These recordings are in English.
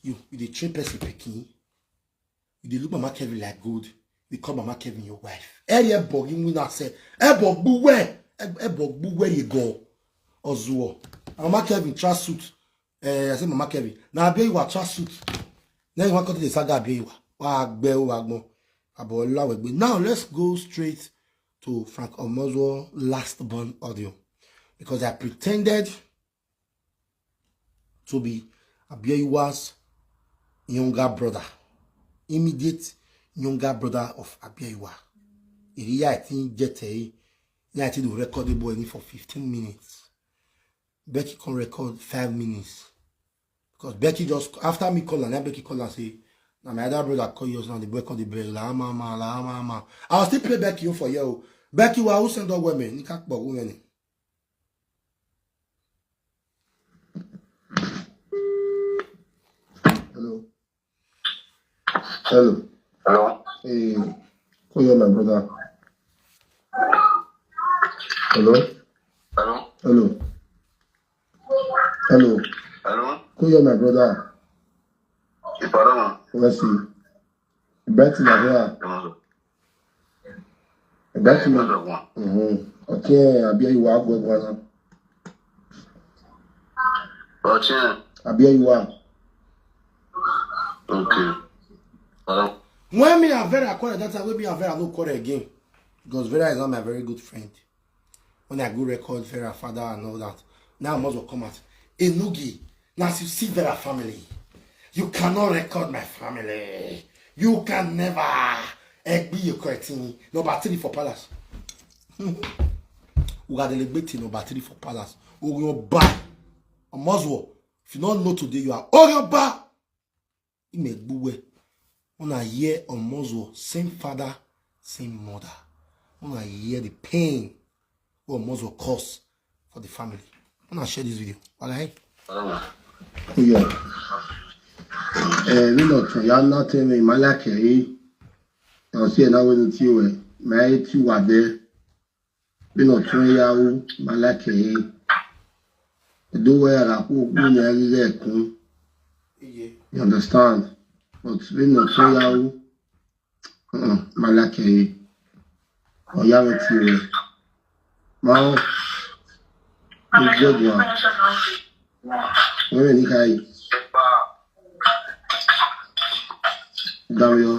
you the train person picking. You dey look Mama Kevin like good. You call Mama Kevin your wife. Area bog you not say, bog where you go. Ozuo. Mama Kevin trust suit. I say Mama Kevin. Now be you trust suit. Now you want to the saga be you. Now let's go straight to Frank Omozo's last born audio. Because I pretended to be Abiya's younger brother. Immediate younger brother of Abiyawa. I think Jete, I think the recordable for 15 minutes. Becky can record 5 minutes. Because Becky just, after me call and Becky call and say, now my other brother call yours now, the boy call the bell, la mama. I'll still play Becky for you. Becky, who send out women? You can't bog women. Hello. Hello. Hello. Hey, call you my brother. Hello. Hello. Hello. Hello. Hello. Call you my brother. Iparama. Let's see. Betty na here. Betty na. Okay, Abiyawa go go. Okay. Abiyawa. Okay. Hello. When me and Vera call that time, we be and Vera no call again. Because Vera is not my very good friend. When I go record Vera father and all that. Now I must well come out. Enogie. Now you see Vera family. You cannot record my family. You can never. Be your correcting. Number 3 for Palace. We got the number 3 for Palace. Orioba. A Muslim. If you don't know today, you are Orioba. You make buwe. When I hear a Muslim, same father, same mother. When I hear the pain what a Muslim cause for the family. When I share this video. Alright? Yeah. We not try nothing in Malaki. I'll see another one to you. My 2 are there. We not try Malaki. Do where I who you understand? But we not try Malaki. Or Yamati. Now, it's good one. Where is he? Dario.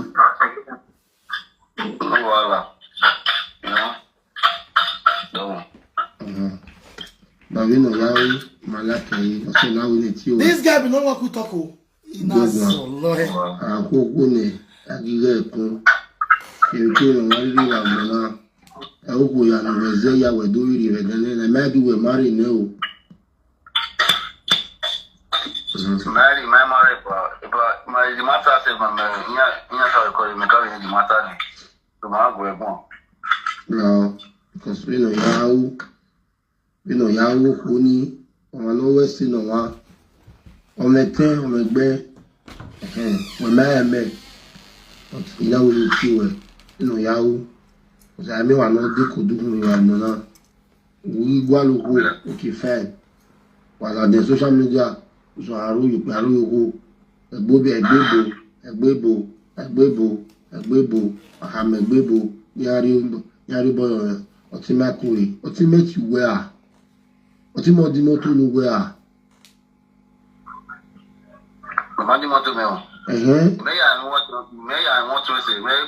This guy be no one could talk. The matter said my no, because we know Yahoo, Honey, or no West in one. On the 10, on the bed, when I met, but you know, you know, Yahoo, because I know I know they could do me. We go, okay, fine. While on the social media, so I know a booby, a bebo, I have a bebo, Yari boy, ultimately, ultimate you where? Ultimate dimoto no where? May I want to say, where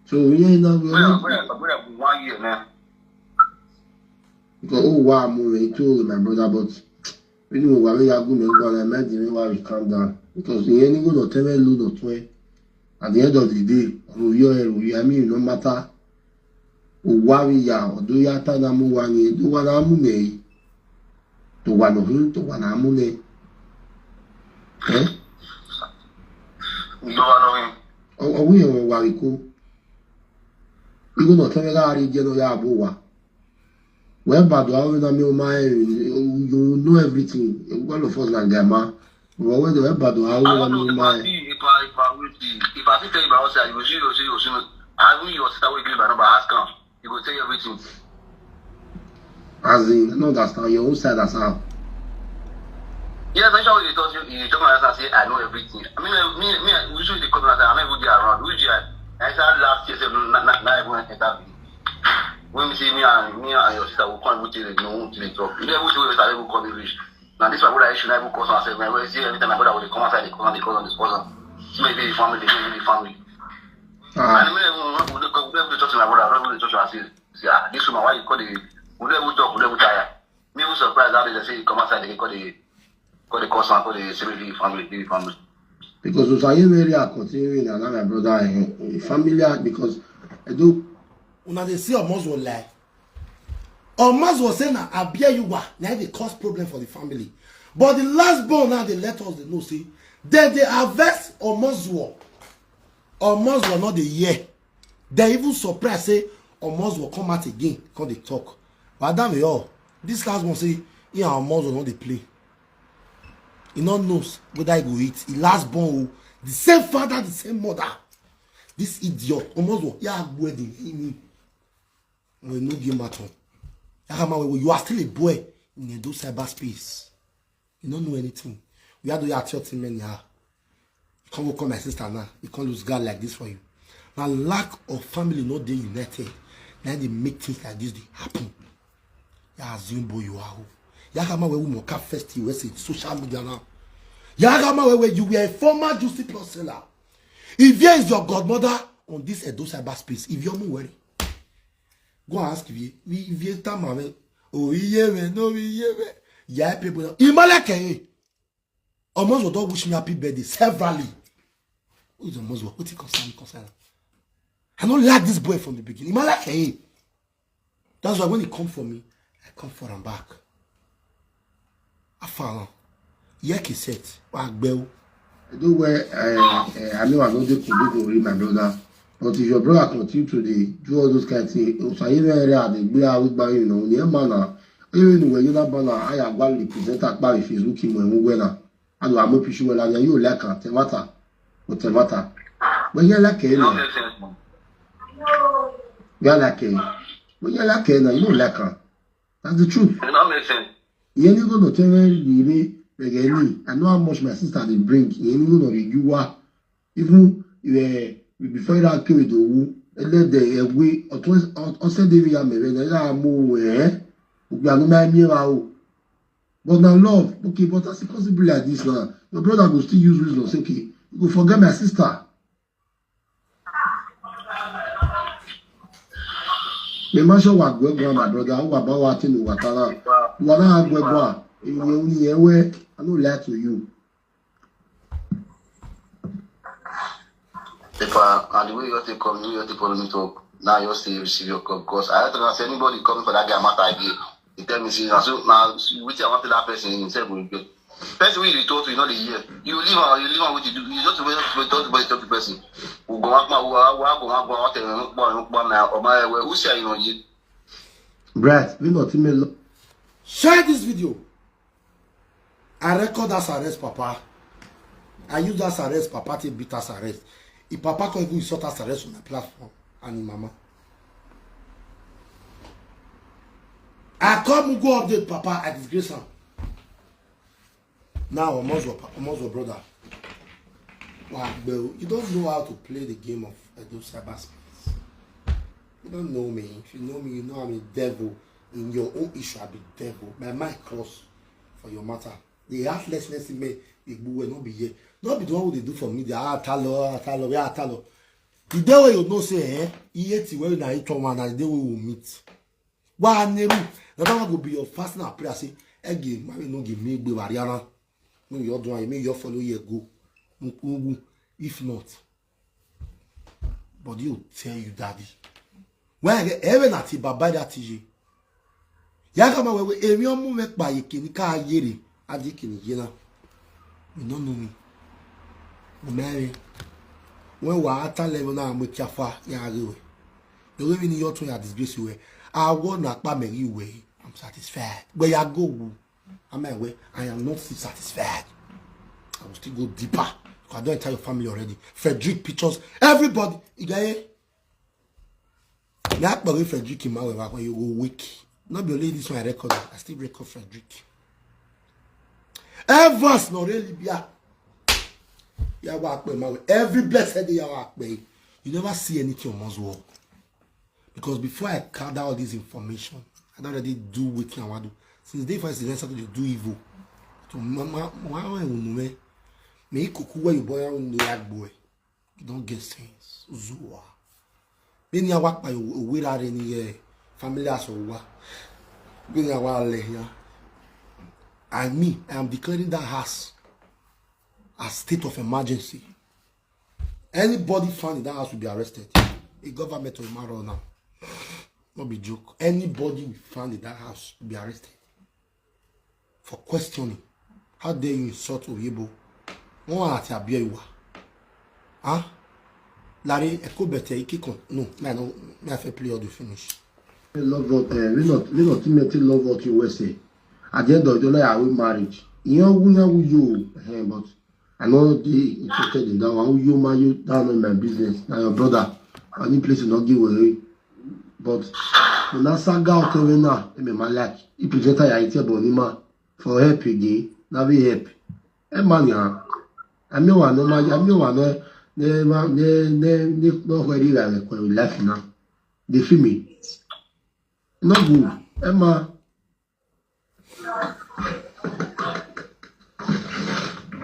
so we ain't not 1 year now. Because wow, moving too, my brother, but we know why we are going to imagine why we calm down. Because the any good or 10 load or 12, at the end of the day, I mean, no matter why we are, or do you have to do one amune, to one of him, to one amune. Eh? Oh, we are why we go. You go not tell me that region ya boa. Well, but you know everything. One of us like Gamma. Well, when the bad, I will know if I tell you about you will see, I will your sister will give an ask him. You will tell you everything. As in, no, that's not your own side, that's how. Yeah, that's how you talk. You talk about and say I know everything. I mean, we should the company. I'm not even there around. We just I started last year. Not everyone enter. When we see me and your sister will come with you, no, to the talk. You know, we should start able to call the rich. Now this one, what I should never call myself. When we see every time my brother will come outside, they call on this person. Maybe the family, maybe the family. And we never talk to my brother. I don't really talk to myself. See, this woman, why you call the? We never talk. We never tire. Me was surprised how they say you come outside, they call the. Got the cousin, got the civil family. Because Usayin area continuing and my brother family because I do. Una they see Omos will lie. Omos was saying that Abia you were now they cause problem for the family. But the last born now they let us know see then they harvest Omos war. Omos were not the year. They even surprised say Omos will come out again because they talk. But damn it all. This last one say yeah Omos will not they play. He not knows whether he go eat. He last born, the same father, the same mother. This idiot, almost yeah, wedding. We no game at all. You are still a boy in a do cyberspace. You don't know anything. We are doing at 30 men here. You can't go call my sister now. You can't lose God like this for you. Now lack of family not they united. Now they make things like this they happen. You assume boy you are. Yagama we will cap first you say social media now. Yagama we you were a former Juicy Plus seller. If here is your godmother on this Edo cyberspace, if you're not worried, go and ask if you time oh yeah no yeah yeah people Imalake almost will don't wish me happy birthday severally. Who is almost what he concern? I don't like this boy from the beginning. Imalake. That's why when he come for me, I come for him back. Afan, yeki set. Wagbel. I do where I know I know they could go with my brother. But if your brother continue to do all those kind of things, Usayin area they be out with by you know near manner. Even when you're not banner, I have one representative by Facebook when we went. I do I'm not sure whether you like a matter, but the matter. When you're like a no, you're like a when you're like a you don't like a. That's the truth. It don't make sense. You ain't gonna tell me I know how much my sister they bring. You ain't gonna you are even before you came with the woo. Let the way or said they are maybe they are more we are not me but now love okay but as it possible like this now your brother will still use wisdom say okay you go forget my sister. Me masho wa gwegwa my brother who about what in watara you wanna have gwegwa I no lie to you. If and the way you take come, you take follow me talk. Now you say receive your call because I don't see anybody coming for that guy matter again. He tell me see now which I want that person himself will get. First way you talk to you know the year. You leave on what you do. You just wait talk to the person. Who go out who say you know you. Brad, we not email. Share this video. I record that arrest, Papa. I use that arrest, Papa, to beat us arrest. If Papa can even sort us arrest on my platform, and Mama. I come go update Papa, I disgrace him. Now, almost your brother. Wow, Bill, you don't know how to play the game of those cyberspace. You don't know me. If you know me, you know I'm a devil. In your own issue, I'll be devil. My mind cross for your matter. The heartlessness in me, it will not be here. Not be the one what they do for me. They are talo. The day where you know say, he ate where you eat one and the day we will meet. Why never? That one will be your fasting and prayer. Say, again, mommy no give me be Mariana. No, you're doing me, you follow your go. If not, but you tell you, daddy. When I get even at it, by that TJ. Yakama we emi omu me pa yekini ka yere adikini yena. You don't know me. Mary. When we at level now we kiafa ya rewe. The way we need your to ya disgrace you. I want na pa me way. I'm satisfied. Where you go, I'm away. I am not still satisfied. I will still go deeper. I don't tell your family already. Frederick pictures. Everybody. Igaye. That boy Frederick in my way when you go weak. Not be only this one I record. I still record Frederick. Evans no really be every blessed day you never see anything on Moswell. Because before I gather all this information, I don't already do what I want to do. Since day first, I started to do evil. So mama, me kuku where you boy on the lag boy. You don't get sense. Zua. Then you work by without any family as or what. Then you work here. And me, I am declaring that house a state of emergency. Anybody found in that house will be arrested. A government will matter now. Not be joke. Anybody found in that house will be arrested for questioning. How dare you insult Oyebo? One at your beer, huh? Larry, a cool better. No, man, I have to play all the finish. We not ultimately love what you will say. At the end of the day, I will marriage. You know, but I'm not interested in that one. You marry down in my business. Now your brother, any place will not give away. But when I saga out now, I mean my life. If you get a idea about him for help again, now we help. Eh man, ya. I mean one, no very like when we left now. They feel me. No good. Emma.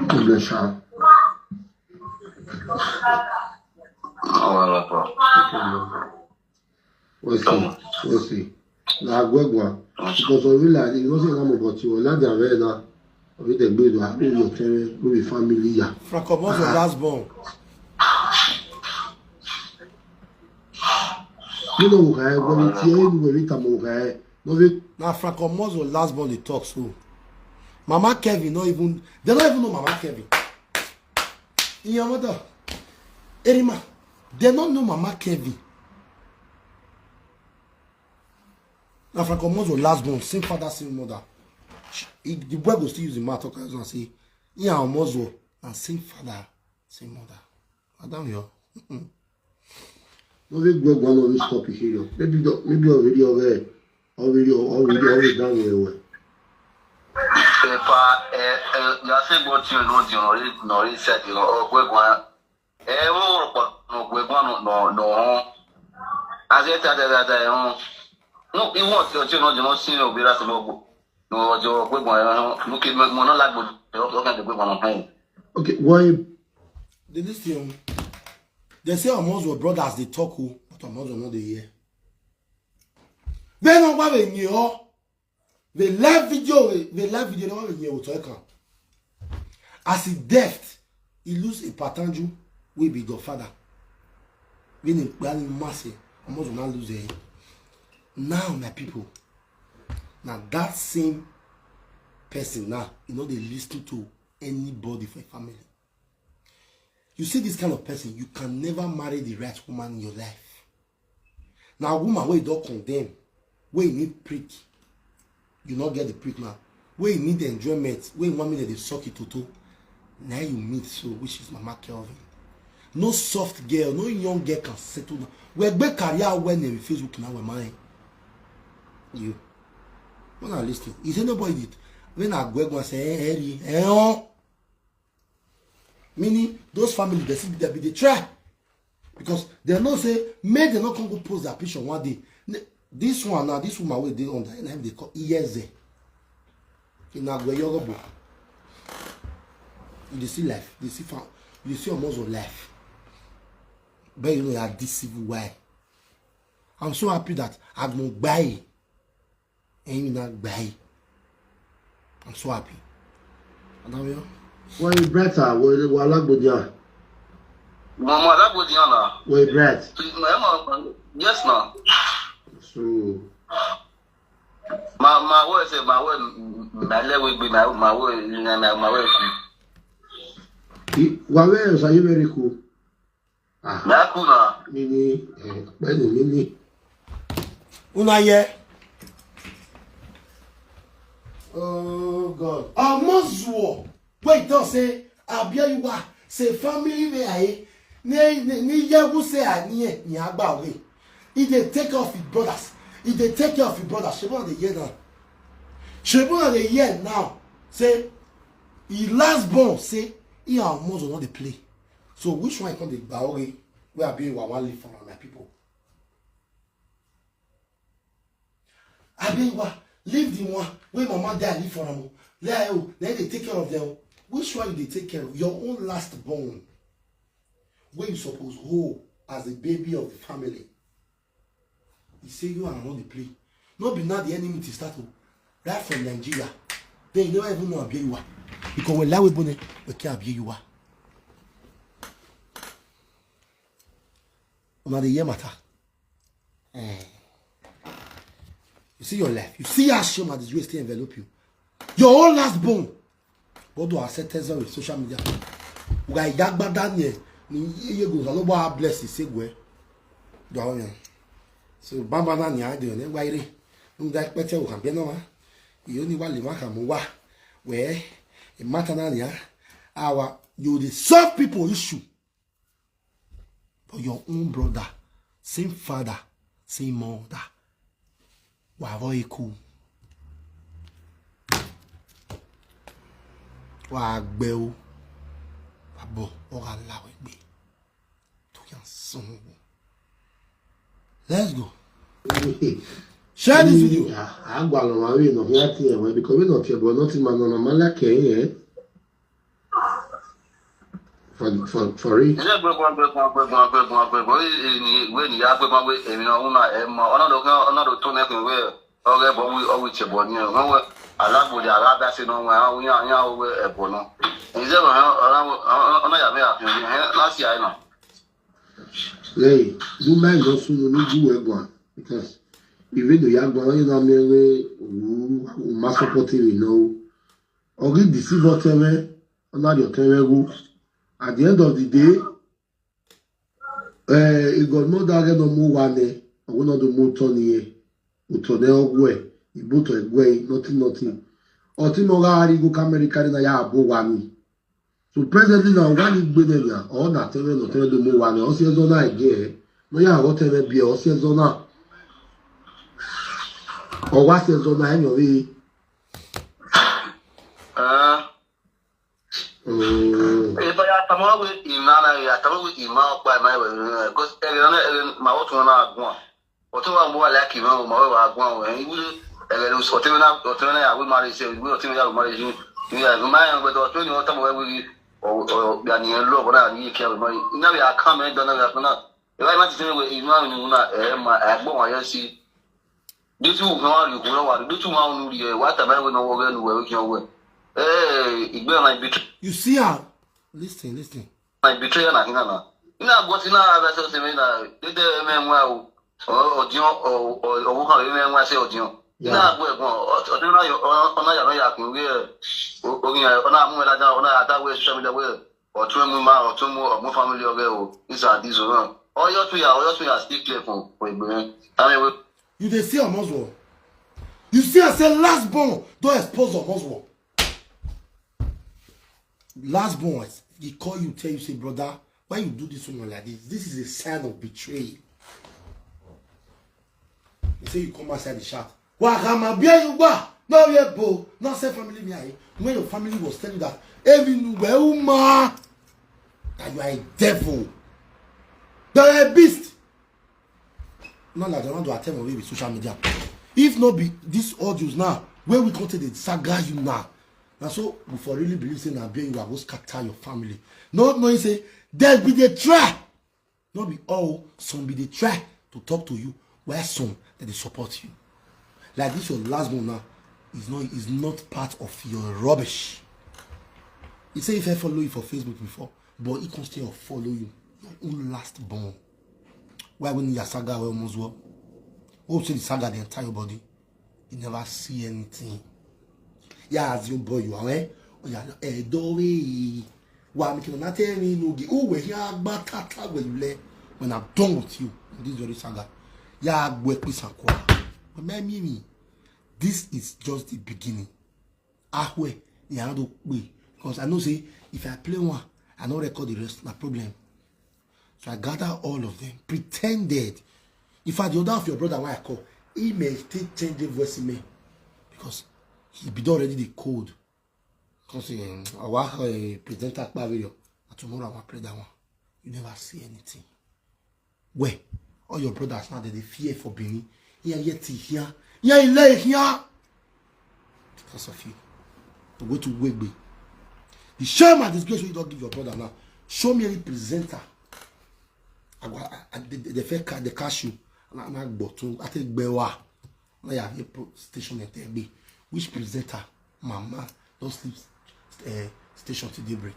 Bless her. We'll see. Now, Gwegwa, because I realize it wasn't about you, not the Avena, with the good one, with family. Franco was the last born. You know, when it's here, we come now, Franco was the last born, they talk so. Mama Kevin, they don't even know Mama Kevin. In your mother, Erima, they don't know Mama Kevin. Now, Franco was the last born, same father, same mother. The boy will still use the mouth talk and say, yeah, Mozo, and same father, same mother. Madam, yo. No, we go one of this topic here. Maybe already aware, already done here. You say what you know, no, said, you know, Gwegwa. No. As it that, no, it was your children, you know, see no, be as a mobile. No, your Gwegwa, look at Monolag, look at the Gwegwa home. Okay, why? They say almost were brothers, they talk, but almost were not the year. They don't want a new. The live video, they don't want a new talker. As he deaf, he lose a patanju, will be your father. When he planning massive, almost will not lose a. Now, my people, now that same person now, you know, they listen to anybody for a family. You see this kind of person, you can never marry the right woman in your life. Now, woman where you don't condemn, where you need prick, you not get the prick now. Where you need the enjoyment, where you want me that they suck it to. Now you meet so, which is Mama Kelvin. No soft girl, no young girl can settle down. We're back career when in Facebook now we're mine. You. When I listen, is anybody did? When I go and say, meaning those families they see they try because they know say may they not come go post their picture one day. This one now, this woman will they on the name they call Iyeze. In Agweyogobo. You see life, you see almost of life. But you know you are deceived why. I'm so happy that I don't buy and you not buy. I'm so happy. Adamio. Why you brat her? Why Lagbodia? Mama, Lagbodia na. Why you brat? Yes, no. So. My word say my word. My level be my word. My word. Where else are you very cool? Ah. Na cool na. Mini. Una ye. Oh God. Almost war. Wait, don't say, Abia you are, say family way aye, ni yawu say I ni agba way. If they take off his brothers, if they take care of his brothers, she want the year now. She want the year now. Say, He last born say he and Omozo will not dey play. So which one come the Baori where I be one live for my people? I be leave the one where mama die live for them. Then they take care of them. Which one they take care of? Your own last born. Where you suppose hold as the baby of the family. He say you are not the play. Not be now the enemy to start to right from Nigeria. Then you never even know Abia you are. Because when we bone, we can't Abia you are. Una the year matter. You see your life. You see how shame at this way still envelop you. Your own last bone. What do I say with social media? Why yagba danye? You go no boy bless you say go. So bamba na nya de ne waire. Nda pete o kan be no ma. You ni wale ma kan mo wa. We e matter na nya. Our you the solve people issue. For your own brother, same father, same mother. Wa very cool. Wa gbe o. Abo o ga la we gbe. To yan son. Let's go. Share this video. I go along my way no here because we not here but nothing man no like here. For it. Yeah, when you have with another two neck where okay, but we always a bonny. I love with the Arabia, you know, we are a bono. Is there last year? I know. Hey, you might go soon do one because even the young boy, you know, me, must support him, you know, or get deceive whatever, another your terrible. At the end of the day, it got no dagger no more one, I will not do more Tony, Utone Ogwe, Ibuto Egwe, nothing. Or Timogari go America in a yabo wani. So presently now, one is Benenia, or not tell me, not tell the more one, or see Zona again. No, yeah, whatever be, or see Zona. Or what's the Zona anyway? If I come with Imana, I come with Ima by my because my auto not one. What more like him, my one, and he will sort I will marry, say, we will tell you marriage. You have a man with or 20 or somewhere we or Daniel Low, but I need to carry money. Now I come and don't have not. If I want to tell you, I won't see. This will know you go. Do 2 months, what am I going to work where we can work? You see how? Listen. My betrayer na hina. Ina go tina aba se me na ide me nwa o. Odion o wo kan me nwa se odion. Ina go egbon odun na yo ona ya no ya kun we o yin ona mu la ja ona ata we social media we o tun mu ma o tun mu o mu family oge o. Isa this one. Oyo tu ya still clear for igbe. You dey see Omozo. You see I say last born don't expose Omozo. Last born, he call you, tell you, say, brother, why you do this one like this is a sign of betrayal. He say you come outside the shop. Wakama be you ba? No ye bo, not say family me. When your family was telling you that every new that you are a devil, you are a beast. Not like they want to attempt away with social media. If not be these audios now, where we come to the saga you now. And so, we for really believe saying that you are going to scatter your family. Not knowing say, there be the try. Not be all, some be the try to talk to you, where some that they support you. Like this your last one now, is not part of your rubbish. He say if I follow you for Facebook before, but he can still follow you, your own last born. Why when your saga almost well? Oh, say the saga the entire body, you never see anything. Yeah, as your boy, you are eh? Oh, yeah, dory. Why making not tell me Enogie? Oh, we're here, but when I'm done with you, this very saga. Yeah, work with Sakwa. But me, this is just the beginning. Ahwe, yeah, do we because I know say if I play one, I don't record the rest. No problem. So I gather all of them, pretended. If I the other of your brother, why I call, he may still change the voice in me because he be already the code. Because our presenter video, tomorrow I will play that one. You never see anything. Where all your brothers now they fear for being here, here, here. Because of you. To go to Wegbe. The shame and disgrace you don't give your brother now. Show me any presenter. The fake the cashew. And I go to I take Bewa. Now you have a station at TB. Which presenter? Mama, don't sleep station to daybreak.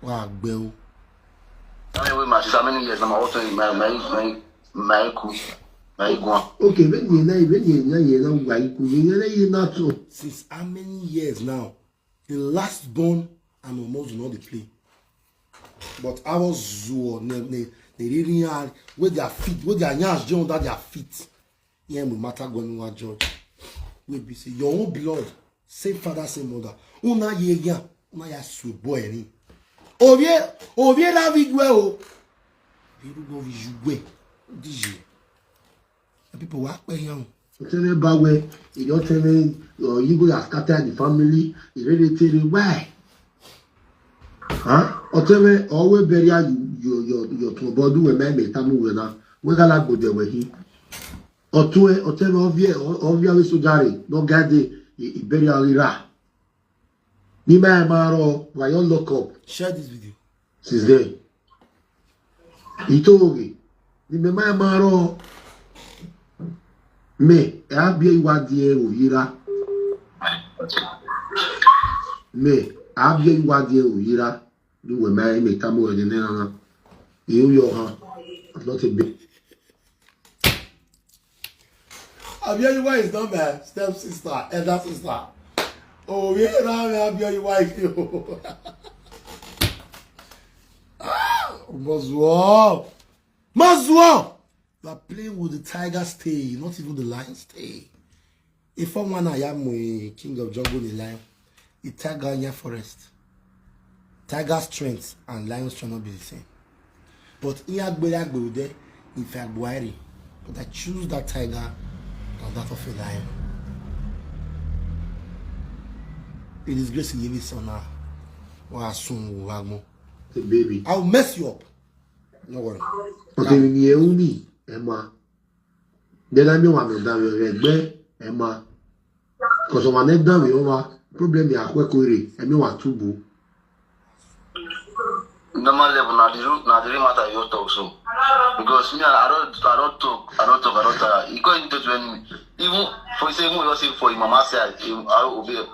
Wow, Bell. I mean, my sister, many years, I'm also in my okay, since how many years now? The last born and almost not the play. But I was they really are with their feet, with their hands joined under their feet. Yeah, no matter going to judge. We be say your own blood, same father, same mother. Una ye sweet boy any. Ovie la vigwe. Viru go vigwe. Dije. People work by young. Tell me about where you don't tell me you go to scatter the family. You really tell me why? Huh? Or tell me always bury your to body when man make tamu when we gala go there with him. Or tell me obvious sojari no get the burial ira. Ni ma maro why you lock up. Share this video. Since then. Itogi. Ni ma maro. Me, abia iwadie uyira. Me, abia iwadie uyira. Ni we mai me tamu ede na. You ha. Not a bit. Abia Iwa is not my step sister, elder sister. Oh, we are Abia Iwa. Mazwa! You are playing with the tiger's tail, not even the lion's tail. If someone I am a king of jungle in lion, the tiger in your forest. Tiger's strength and lions shall not be the same. But in Agbere there, in February, but I choose that tiger than that of a lion. It is grace in your son now. Or soon will baby. I'll mess you up. No worry. Okay, we only Emma. Then I mean one of them Emma. Because on my neck down we over problem ya kwekore. I mean what tubu. Normal level na the matter you talk so. Because me I don't talk. You go into when even for say mo say for mama say I obey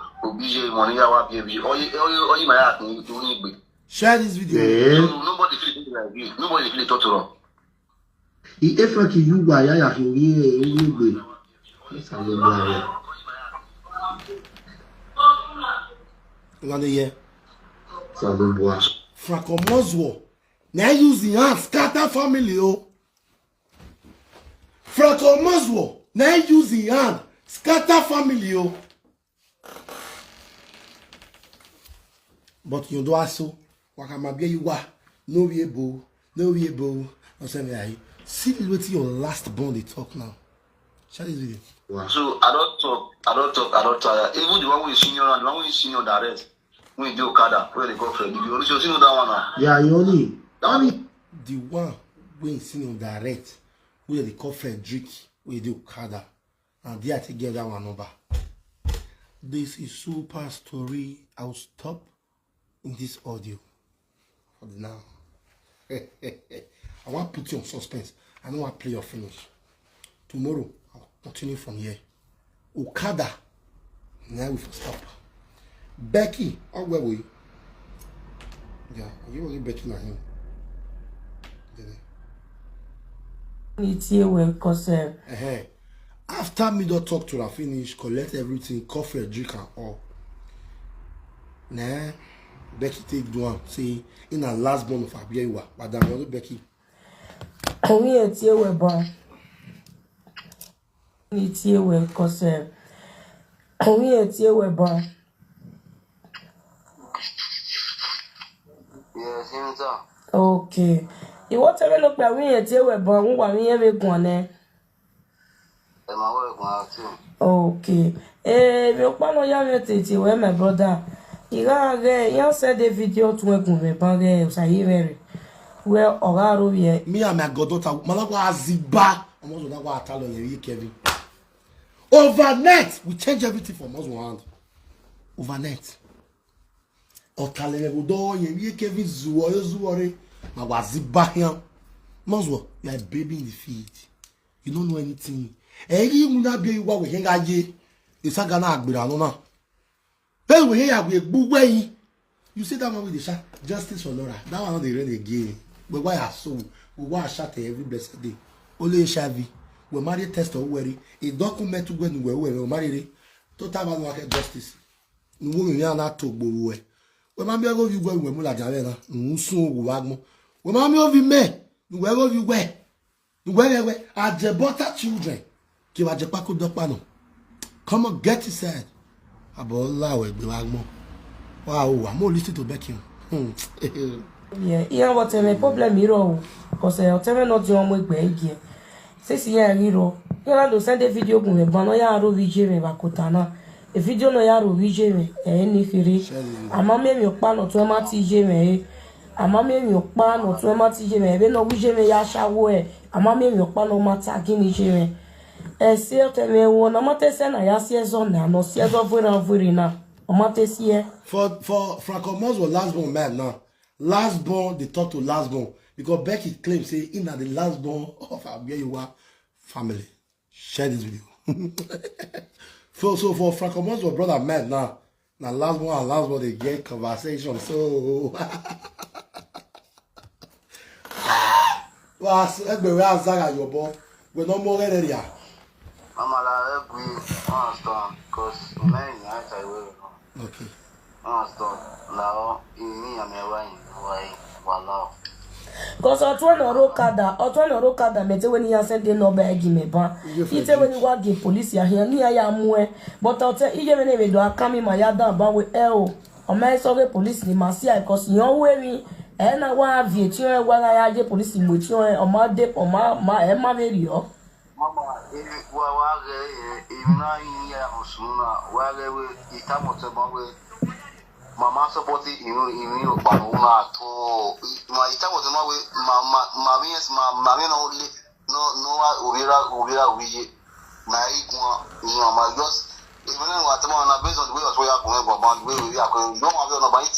money ya baby. Or you my act you need. Share this video. Yeah. Nobody feel like you. Nobody feel talk to wrong. If I can you buy ya you Let's have a boy. Another year. Some boy. Franco Moswo. Now use the hand scatter family oh. Franco Moswo. Now use the hand scatter family oh. But you do also. Wakamabia you wa no we able. No say me see what your last bond they talk now. Share this video. Wow. So I don't talk. Even the one who is senior and the one who is senior direct. When you do Okada, where they go from you only see that one now. Yeah, you only. The one when senior direct, where they call Frederick, where they do Okada. And they are together one number. This is super story. I'll stop in this audio for now. I want to put you on suspense. I don't want to play your finish. Tomorrow, I'll continue from here. Okada. Now we stop. Becky, how were we? Yeah, you only Becky na him. It's here when cause after me don't talk to her finish, collect everything, coffee, drink and all. Nah, Becky take the one. Say in her last born of Abiyawa, Madam Yolo Becky. we it's here when born. It's here when cause we it's here when born. Yes, Okay. You want to look at me at you, but we want me every corner. Okay. Me okpano ya me tete we my brother. Ira ge yan send the video to we kun me bange usayire. We oraro ye. Me and my goddaughter, Malagwa Aziba. Almost not what I tell you, Kevin. Overnight, we change everything from us one hand. Overnight. Otalere budo ye Kevin zuore. Malagwa Aziba here. Moswo, you are a baby in the field. You don't know anything. You will not be what we hang at ye. It's a gana agbira no na. Then we hear we buway. You see that one with the shot justice for Laura. That one they run again. But why are so? We want shot every blessed day. Only HIV. We marry test or worry. A document to go anywhere we marry. Total market justice. We will not talk boy. We might be able to go when we like Javena. Musu Wagmo. We might be able to me. Wherever you were. Wherever are Jebota children. Give a Jepako Dopano. Come on, get inside. About Lawe Wagmo. Wow, I'm more listening to Becky. Yeah, what a problem hero. Because I tell me not your way back here. 6 years hero. You have to send a video to me, but no yaro VJ me bakutana. A video no yaro VJ me, any firi. A mamma me pan or 2 TJ me. A mamma me pan or 2 TJ me. Even no VJ me yasha way. A mamma me pan or mataki me. A certain me one amate send a yasias on now, no seas of Verina. Omates here. For Francois was last born man now. Last born, they talk to last born. Because Becky claims say in the last born of Abiyawa family. Share this video. So for Francois was brother man now. Now last born and last born they get conversation. So your boy. We're no more ready. Mama, I agree. Understand? Because many nights I will. Okay. Understand? Now, me and my wife, wow. Because Otwana Rokada, mete when you sent in no bag me ban. Ite when you want give police here near ya mwe. But I'll tell you when they do a come in my yard down with L. Or my sorry police in Marcia, because you're wearing. And I want to get you when I get police in which you are my dip or my video. Mama, if you are in 9 years, where we come to Mama supported in Banuna to my time was no way, Maria's Marina only, no, Uvira, my just even what I'm based on the way of we are going, but we are going, no one will buy it.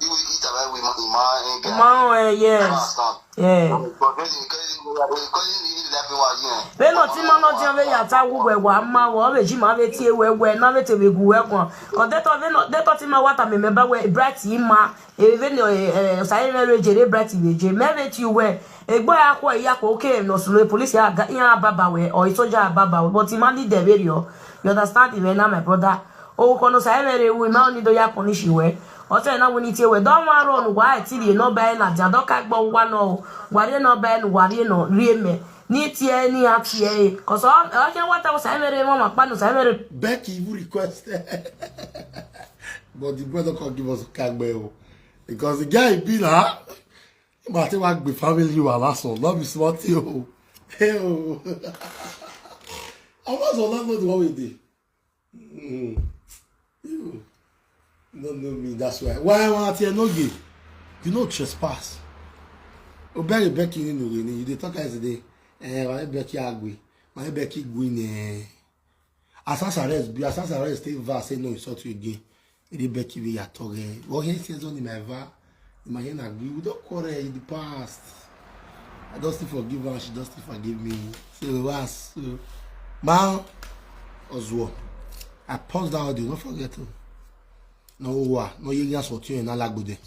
You will eat away with my yes. Yeah. When not Timon Yata were ma or Jim Aveti were not to be work on. Or that of him what I remember where bright ma, even a silent Jerry Bratty, Jim Mavet you were a boy aqua yako came no slow police got in a baba way or a soldier baba, but he managed the video. You understand even now, my brother. Oh, Conos I we now need to yaponish you way. Or tell now we need to don't run why till you no buy na Jadoka but one or worry no ban, worry no real. Need any action, because I can't what I was having Mama Panos. I very Becky, you request. But the brother can't give us a cagbell. Because the guy be like, but I work with family you are last one, not be smart you. Hell, I was on not what we did. You don't know me, that's why. Why I want to Enogie? You know trespass. Oh, Becky, you they talk as a day. My Becky Agui, my Becky Gwyn, Assassin arrest, stay vast, say no, it's not again. It Becky be at all. What he says on my va, my hand agree, we don't call her in the past. I don't still forgive her, she doesn't forgive me. So it was, man, Oswald. I paused that audio, don't forget to. No, you guys what you and Alagude.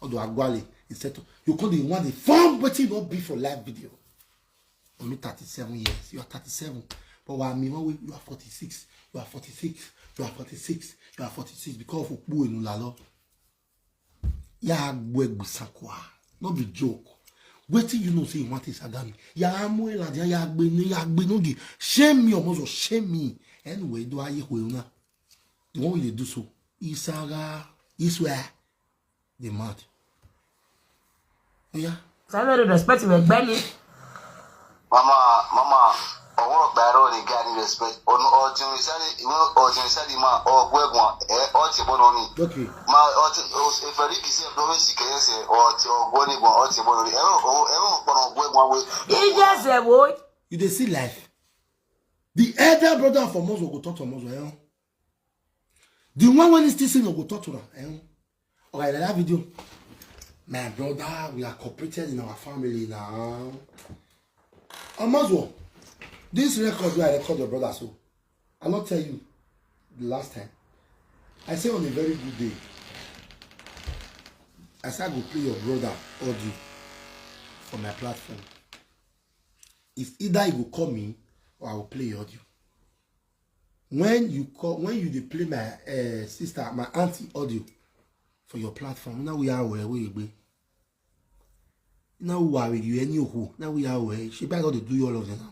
Although Aguali, instead you call the one the form, but it not be for live video. Only 37 years. You are 37. But while me, you are 46. You are 46. You are 46. You are 46. Because of who in Ulalo. Ya gweg busakwa. Not be joke. Wetin you know say you want is Agami. Ya amwe la dia ya gbe nogi. Shame me almost shame me. Anyway, do I hear una? The one they do so. Isaga. Iswa. The mad. Yeah. I very respect you, Benny. Mama, ọwọ́ gbàrọ̀ lè ga ní respect ọ̀nà ọ̀jìnìsẹ́lì máa ọgbẹ́gbọ̀n ọtí bọ́nà ní ma ọtí ìfẹ̀rí kìí sí ẹ̀dọ́mẹ́sì kẹyẹsẹ̀ ọtí ọgbọ́nìgbọ̀n ọtí bọ́nà ní ẹ̀rọ pọ̀nà ọgbẹ́gbọ̀n wé. ìjẹsẹ̀ wo. You dey see life. The elder brother of Omozo go talk to Omozo. The one when he still sing go talk to her. Okay, that video. My brother, we are cooperated in our family now. Omozo, this record where I record your brother, so I'll not tell you the last time. I say on a very good day, I said I go play your brother audio for my platform. It's either you will call me or I will play your audio. When you dey play my sister, my auntie audio for your platform, now we are where we be. Now we are with you, any who. Now we are where she better to do all of them now.